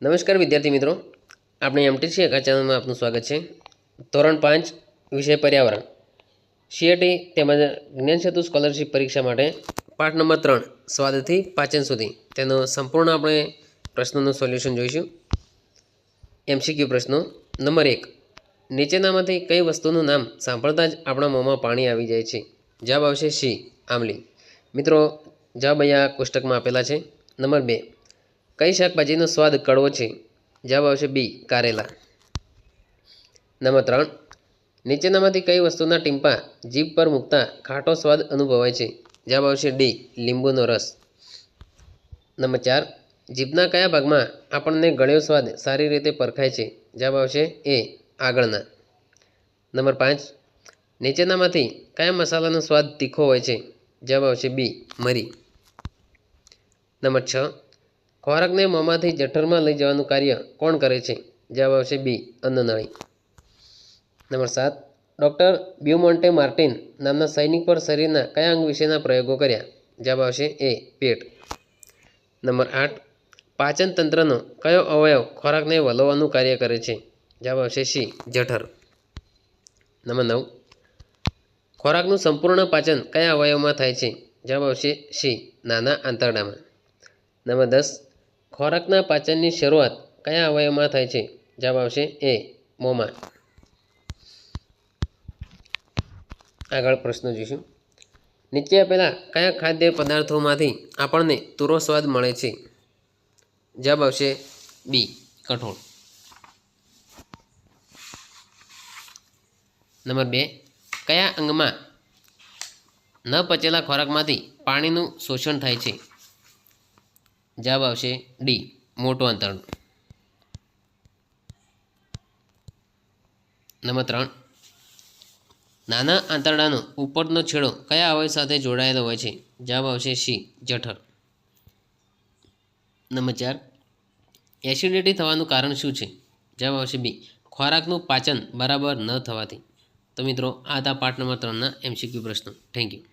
નમસ્કાર વિદ્યાર્થી મિત્રો, આપણી એમટીસી એકા ચેનલમાં આપનું સ્વાગત છે। ધોરણ 5 વિષય પર્યાવરણ સીએટી તેમજ જ્ઞાન સેતુ સ્કોલરશિપ પરીક્ષા માટે પાઠ નંબર 3 સ્વાદથી પાચન સુધી તેનો સંપૂર્ણ આપણે પ્રશ્નોનું સોલ્યુશન જોઈશું। એમસીક્યુ પ્રશ્નો નંબર 1, નીચેનામાંથી કઈ વસ્તુનું નામ સાંભળતા જ આપણા મોંમાં પાણી આવી જાય છે? જવાબ આવશે સી, આમલી। મિત્રો જવાબ અહીંયા કોષ્ટકમાં આપેલા છે। નંબર 2, કઈ શાકભાજીનો સ્વાદ કડવો છે? જવાબ આવશે બી, કારેલા। નંબર 3, નીચેનામાંથી કઈ વસ્તુના ટીમ્પા જીભ પર મૂકતા ખાટો સ્વાદ અનુભવાય છે? જવાબ આવશે ડી, લીંબુનો રસ। નંબર 4, જીભના કયા ભાગમાં આપણને ગળ્યો સ્વાદ સારી રીતે પરખાય છે? જવાબ આવશે એ, આગળના। નંબર 5, નીચેનામાંથી કયા મસાલાનો સ્વાદ તીખો હોય છે? જવાબ આવશે બી, મરી। નંબર 6, ખોરાકને મોંમાંથી જઠરમાં લઈ જવાનું કાર્ય કોણ કરે છે? જવાબ આવશે બી, અન્નનળી। નંબર 7, ડૉક્ટર બ્યુમોન્ટે માર્ટિન નામના સૈનિક પર શરીરના કયા અંગ વિશેના પ્રયોગો કર્યા? જવાબ આવશે એ, પેટ। નંબર 8, પાચન તંત્રનો કયો અવયવ ખોરાકને વલોવવાનું કાર્ય કરે છે? જવાબ આવશે સી, જઠર। નંબર 9, ખોરાકનું સંપૂર્ણ પાચન કયા અવયવમાં થાય છે? જવાબ આવશે સી, નાના આંતરડામાં। નંબર 10, ખોરાકના પાચનની શરૂઆત કયા અવયવમાં થાય છે? જવાબ આવશે એ, મોંમાં। આગળ પ્રશ્ન જોઈશું। નીચે આપેલા કયા ખાદ્ય પદાર્થોમાંથી આપણને તુરો સ્વાદ મળે છે? જવાબ આવશે બી, કઠોળ। નંબર 2, કયા અંગમાં ન પચેલા ખોરાકમાંથી પાણીનું શોષણ થાય છે? જવાબ આવશે ડી, મોટું આંતરડું। નંબર 3, નાના આંતરડાનો ઉપરનો છેડો કયા અવયવ સાથે જોડાયેલો હોય છે? જવાબ આવશે સી, જઠર। નંબર 4, એસિડિટી થવાનું કારણ શું છે? જવાબ આવશે બી, ખોરાકનું પાચન બરાબર ન થવાથી। તો મિત્રો આ હતા પાઠ નંબર 3ના એમસીક્યુ પ્રશ્નો। Thank you.